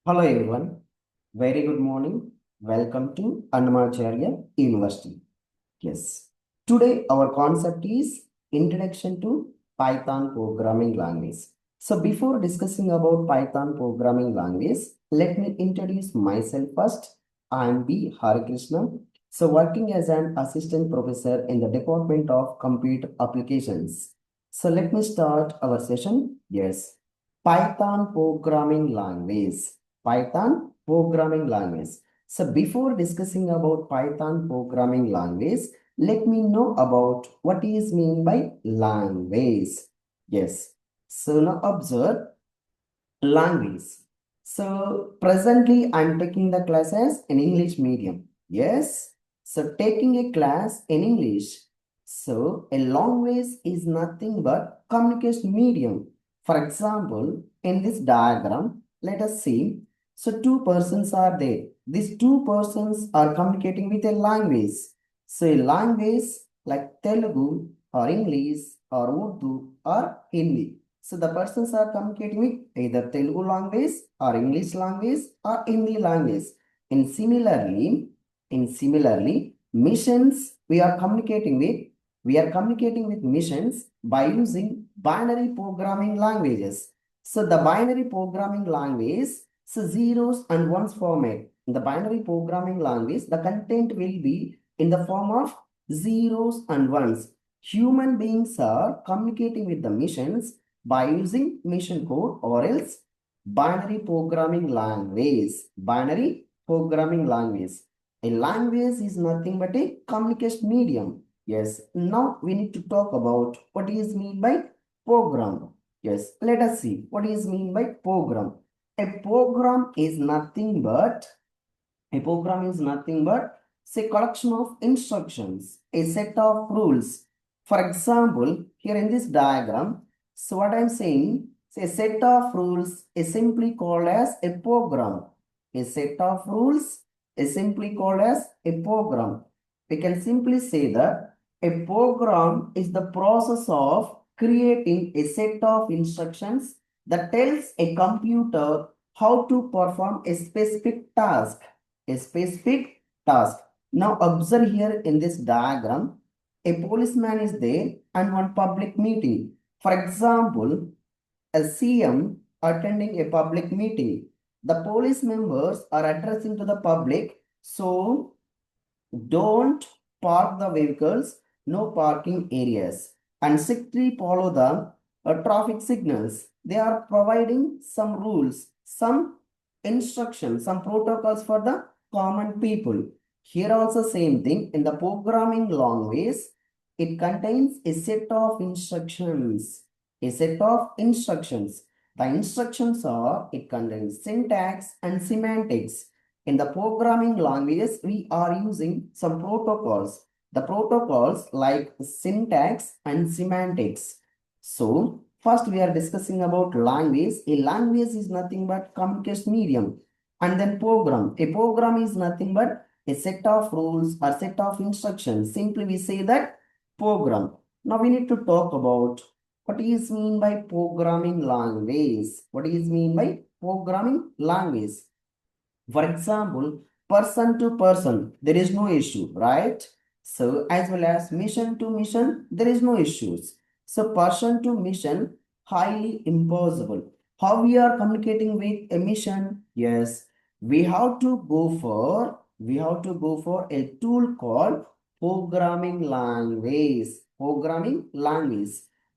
Hello everyone, very good morning. Welcome to Annamacharya University. Yes, today our concept is Introduction to Python Programming Language. So before discussing about Python Programming Language, let me introduce myself first. I am B.Hari Krishna. So working as an assistant professor in the Department of Computer Applications. So let me start our session. Yes, Python Programming Language. Python Programming Language. So before discussing about Python Programming Language, let me know about what is mean by language. Yes. So now observe language. So presently I'm taking the classes in English medium. Yes. So taking a class in English. So a language is nothing but communication medium. For example, in this diagram, let us see. So two persons are there. These two persons are communicating with a language. So a language like Telugu or English or Urdu or Hindi. So the persons are communicating with either Telugu language or English language or Hindi language. And similarly, missions we are communicating with missions by using binary programming languages. So the binary programming language, so zeros and ones format. In the binary programming language, the content will be in the form of zeros and ones. Human beings are communicating with the missions by using mission code or else binary programming language. Binary programming language. A language is nothing but a communication medium. Yes. Now we need to talk about what is mean by program. Yes. Let us see what is mean by program. A program is nothing but say collection of instructions, a set of rules. For example, here in this diagram, so what I'm saying, say a set of rules is simply called as a program. A set of rules is simply called as a program. We can simply say that a program is the process of creating a set of instructions that tells a computer how to perform a specific task. Now observe here in this diagram, a policeman is there and one public meeting. For example, a CM attending a public meeting. The police members are addressing to the public, so don't park the vehicles, no parking areas, and strictly follow the traffic signals. They are providing some rules, some instructions, some protocols for the common people. Here also same thing in the programming language, it contains a set of instructions. A set of instructions. The instructions are, it contains syntax and semantics. In the programming languages, we are using some protocols. The protocols like syntax and semantics. So, first we are discussing about language. A language is nothing but communication medium. And then program. A program is nothing but a set of rules or set of instructions. Simply we say that program. Now we need to talk about what is mean by programming language. What is mean by programming language? For example, person to person, there is no issue, right? So as well as mission to mission, there is no issues. So person to mission, highly impossible. How we are communicating with a mission? Yes, we have to go for a tool called programming language. Programming language.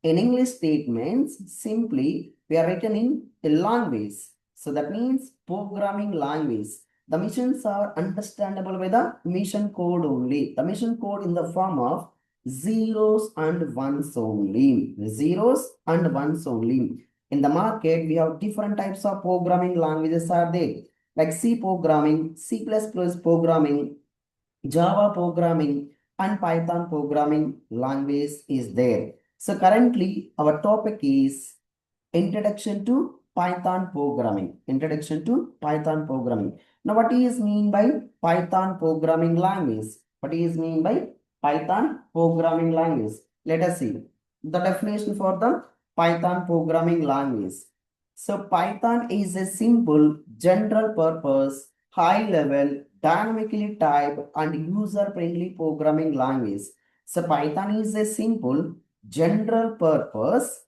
In English statements, simply we are written in a language. So that means programming language. The missions are understandable by the mission code only. The mission code in the form of zeros and ones only. Zeros and ones only. In the market, we have different types of programming languages are there. Like C programming, C++ programming, Java programming, and Python programming language is there. So currently, our topic is Introduction to Python programming. Introduction to Python programming. Now, what is mean by Python programming language? What is mean by Python programming language? Let us see the definition for the Python programming language. So Python is a simple, general purpose, high level, dynamically typed and user friendly programming language. So Python is a simple, general purpose,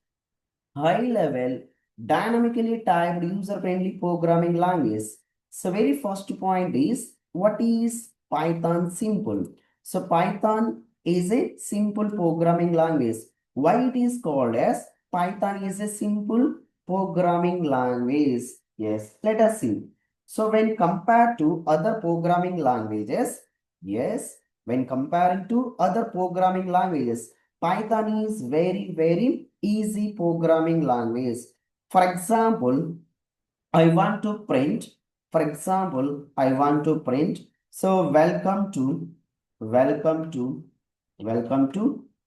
high level, dynamically typed user friendly programming language. So very first point is, what is Python simple? So Python is a simple programming language. Why it is called as Python is a simple programming language? Yes, let us see. So when compared to other programming languages, yes, when comparing to other programming languages, Python is very easy programming language. For example, I want to print. For example, I want to print. So welcome to, welcome to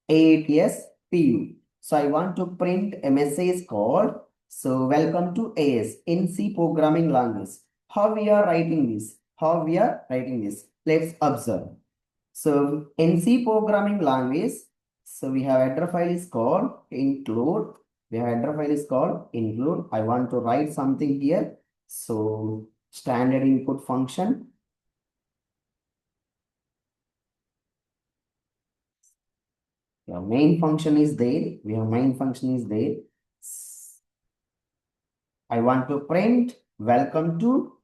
ASPU. So I want to print a message called, so welcome to AS in C programming language. How we are writing this? How we are writing this? Let's observe. So in C programming language, so we have header file is called include. We have header file is called include. I want to write something here. So standard input function. Your main function is there. We have main function is there. I want to print welcome to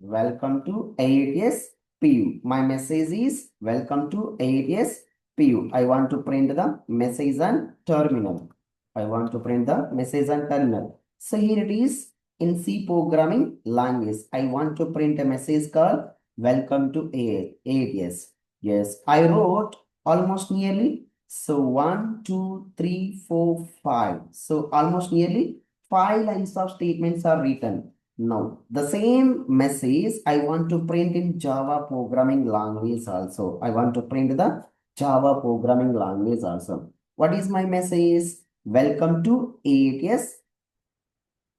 AATS PU. My message is welcome to AATS PU. I want to print the message on terminal. I want to print the message on terminal. So here it is in C programming language. I want to print a message called welcome to AATS. Yes, I wrote almost nearly. So 1, 2, 3, 4, 5. So almost nearly 5 lines of statements are written. Now, the same message I want to print in Java programming language also. I want to print the Java programming language also. What is my message? Welcome to AATS.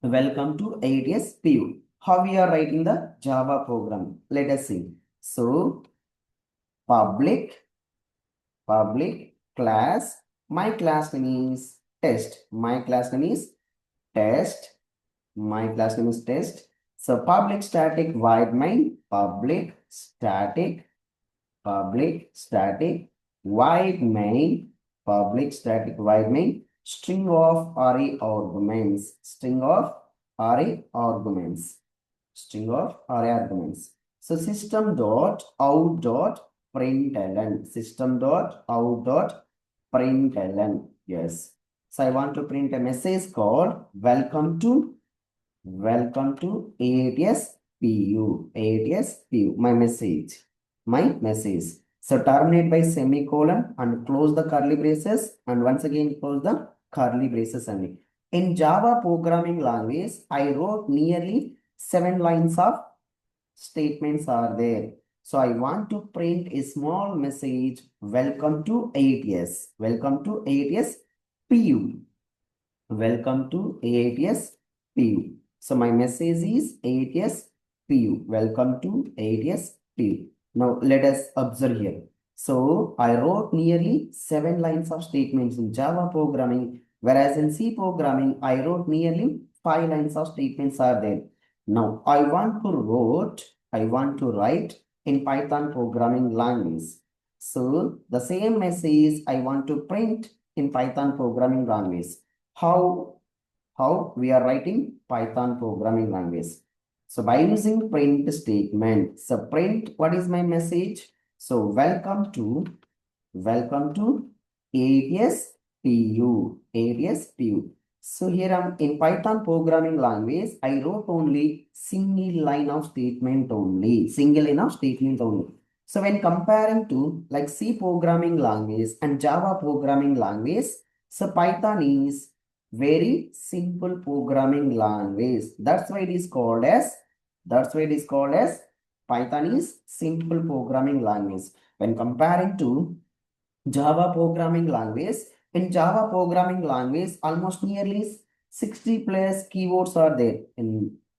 Welcome to AATS PU. How we are writing the Java program? Let us see. So, public class. My class name is test. My class name is test. My class name is test. So public static void main, public static void main, public static void main, string of array arguments, string of array arguments, string of array arguments. So system dot out dot println, system dot out dot println. Yes. So I want to print a message called welcome to AATS PU. AATS PU. My message. My message. So terminate by semicolon and close the curly braces and once again close the curly braces only. In Java programming language, I wrote nearly 7 lines of statements are there. So I want to print a small message. Welcome to AATS. Welcome to AATS PU. Welcome to AATS PU. So my message is AATS PU. Welcome to AATS PU. Now let us observe here. So I wrote nearly 7 lines of statements in Java programming, whereas in C programming, I wrote nearly 5 lines of statements are there. Now I want to write in Python programming language. So the same message I want to print in Python programming language. How we are writing Python programming language. So by using print statement, so print, what is my message? So welcome to AATS PU, AATS PU. So here I'm in Python programming language, I wrote only single line of statement only, single line of statement only. So when comparing to like C programming language and Java programming language, so Python is very simple programming language. That's why it is called as, Python is simple programming language. When comparing to Java programming language, in Java programming language, almost nearly 60 plus keywords are there.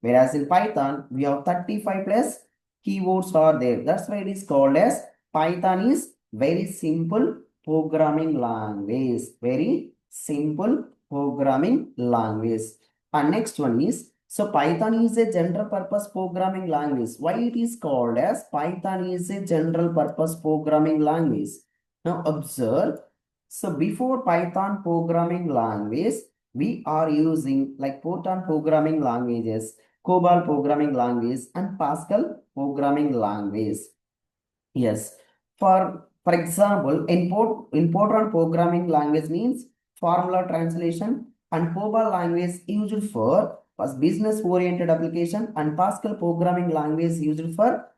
Whereas in Python, we have 35 plus keywords are there. That's why it is called as Python is very simple programming language. Very simple programming language. And next one is, so Python is a general purpose programming language. Why it is called as Python is a general purpose programming language? Now observe, so before Python programming language, we are using like Python programming languages, COBOL programming language, and Pascal programming language. Yes. For example, important programming language means formula translation, and COBOL language used for was business-oriented application, and Pascal programming language used for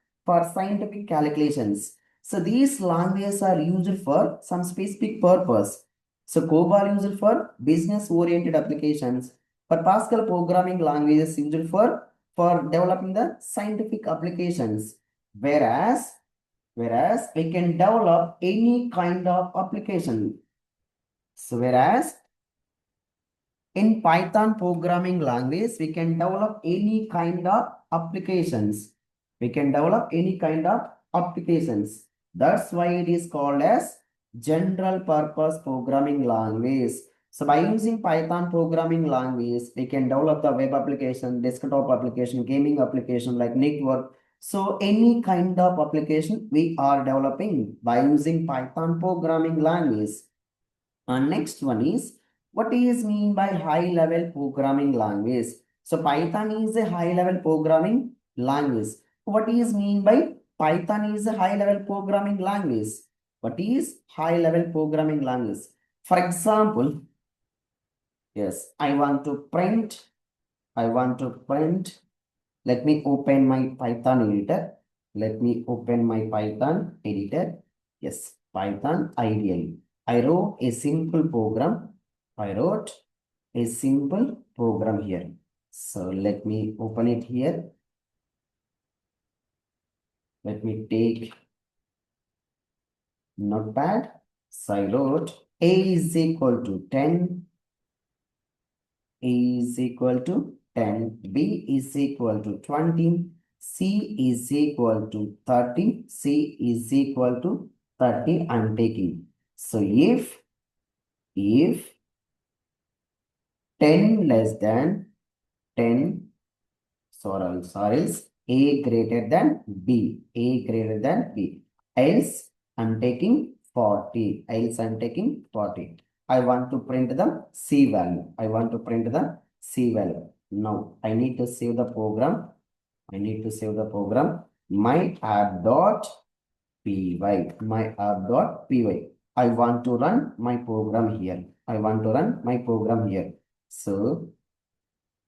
scientific calculations. So these languages are used for some specific purpose. So COBOL used for business-oriented applications, but Pascal programming language is used for developing the scientific applications. Whereas we can develop any kind of application. So whereas in Python programming language, we can develop any kind of applications. We can develop any kind of applications. That's why it is called as general purpose programming language. So by using Python programming language, we can develop the web application, desktop application, gaming application like network. So any kind of application we are developing by using Python programming language. And next one is, what is mean by high level programming language? So Python is a high level programming language. What is mean by Python is a high level programming language? What is high level programming language? For example, yes, I want to print. Let me open my Python editor. Let me open my Python editor. Yes, Python ideally. I wrote a simple program. I wrote a simple program here. So let me open it here. Let me take notepad. So I wrote A is equal to 10. A is equal to 10. B is equal to 20. C is equal to 30. C is equal to 30. I'm taking. So if 10 less than 10, sorry, A greater than B. A greater than B. Else I'm taking 40. Else I'm taking 40. I want to print the C value. I want to print the C value. Now I need to save the program. I need to save the program. My app.py. My app.py. I want to run my program here. I want to run my program here. So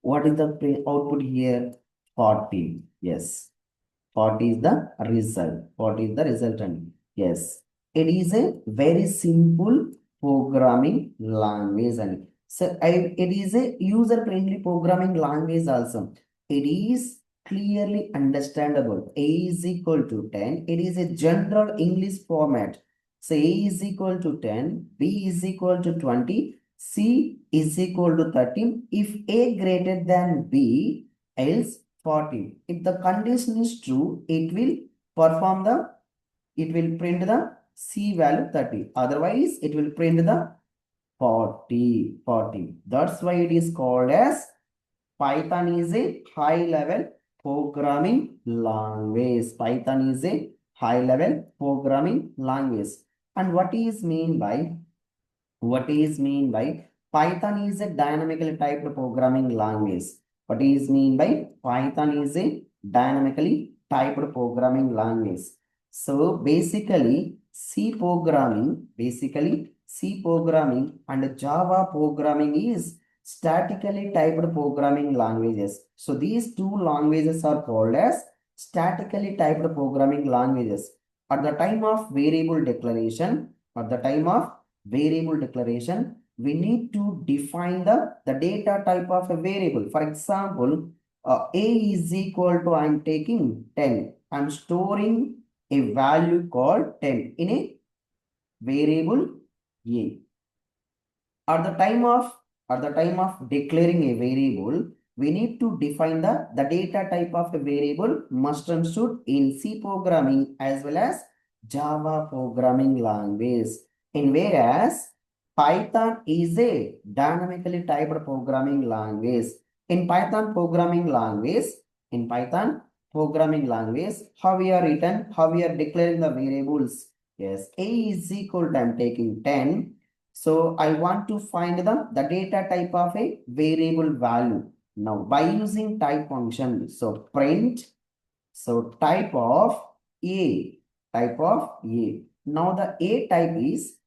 what is the output here? 40. Yes. 40 is the result. 40 is the resultant. Yes. It is a very simple programming language. And so it is a user-friendly programming language also. It is clearly understandable. A is equal to 10. It is a general English format. So A is equal to 10. B is equal to 20. C is equal to 13. If A greater than B, else 40. If the condition is true, it will print the C value 30. Otherwise, it will print the 40. That's why it is called as Python is a high level programming language. Python is a high level programming language. And what is mean by Python is a dynamically typed programming language. What is mean by Python is a dynamically typed programming language. So basically C programming and Java programming is statically typed programming languages. So these two languages are called as statically typed programming languages. At the time of variable declaration, we need to define the data type of a variable. For example, A is equal to, I'm taking 10. I'm storing a value called 10 in a variable A. At the time of declaring a variable, we need to define the data type of a variable must and should in C programming as well as Java programming language. And whereas Python is a dynamically typed programming language. In Python programming language, in Python programming language, how we are written, how we are declaring the variables. Yes, A is equal to, I'm taking 10. So I want to find the data type of a variable value. Now by using type function, so print, so type of A. Now the A type is,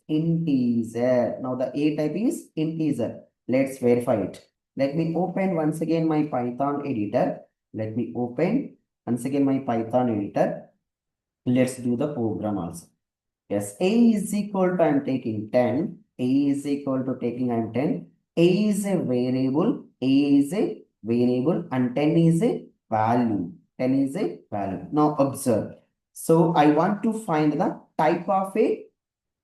integer. Now the A type is integer. Let's verify it. Let me open once again my Python editor. Let me open once again my Python editor. Let's do the program also. Yes, A is equal to, I'm taking 10. A is equal to taking, I'm 10. A is a variable. A is a variable and 10 is a value. 10 is a value. Now observe. So I want to find the type of a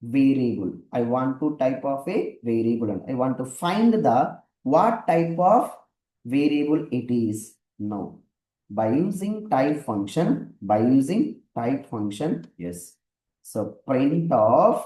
variable. I want to type of a variable and I want to find the what type of variable it is. Now by using type function, yes. So print of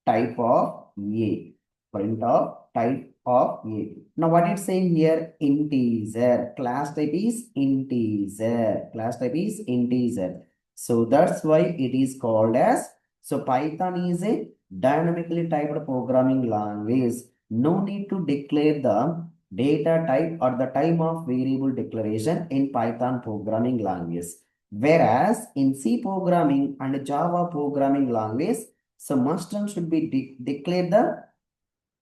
type of A. Print of type of A. Now what it's saying here? Integer. Class type is integer. Class type is integer. So that's why it is called as, so Python is a dynamically typed programming language. No need to declare the data type or the type of variable declaration in Python programming language. Whereas in C programming and Java programming language, so must and should be declare the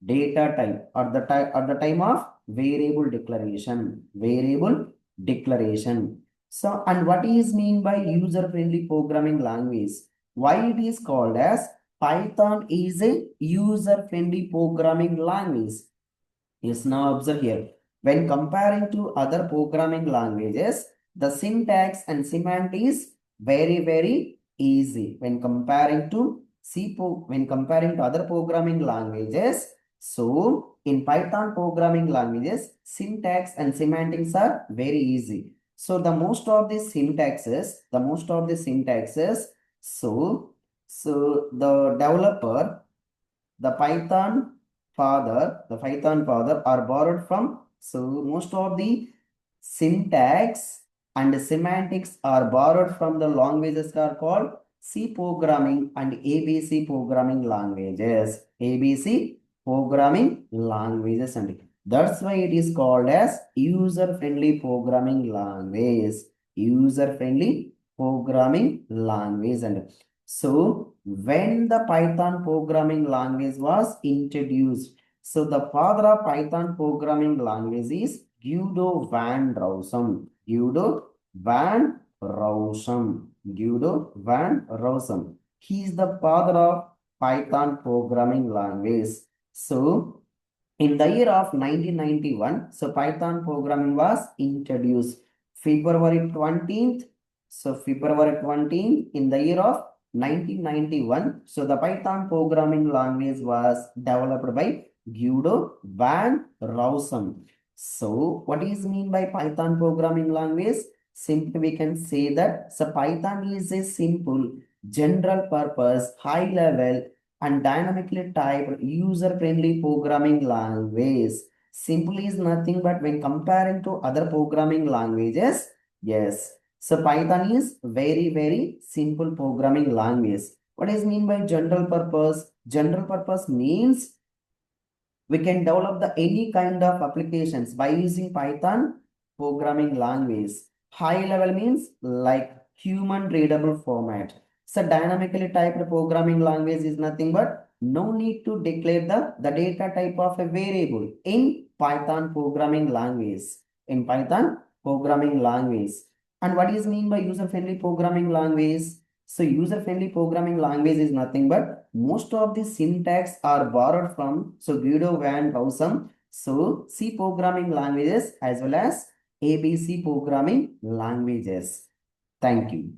data type or the time of variable declaration. So and what is mean by user friendly programming language? Why it is called as Python is a user friendly programming language? Yes, now observe here. When comparing to other programming languages, the syntax and semantics is very easy. When comparing to when comparing to other programming languages, so in Python programming languages, syntax and semantics are very easy. So the most of the syntaxes, so the developer, the Python father are borrowed from. So most of the syntax and semantics are borrowed from the languages are called C programming and ABC programming languages. ABC programming languages, and that's why it is called as user-friendly programming language. User-friendly programming language. And so when the Python programming language was introduced, so the father of Python programming language is Guido van Rossum. Guido van Rossum. He is the father of Python programming language. So in the year of 1991, so Python programming was introduced. February 20th, so February 20th in the year of 1991, so the Python programming language was developed by Guido van Rossum. So what is mean by Python programming language? Simply we can say that so Python is a simple, general purpose, high level and dynamically typed user-friendly programming language. Simple is nothing but when comparing to other programming languages, yes. So Python is very simple programming language. What is mean by general purpose? General purpose means we can develop the any kind of applications by using Python programming language. High level means like human readable format. So dynamically typed programming language is nothing but no need to declare the data type of a variable in Python programming language. In Python programming language. And what is mean by user-friendly programming language? So user-friendly programming language is nothing but most of the syntax are borrowed from Guido van Rossum. So C programming languages as well as ABC programming languages. Thank you.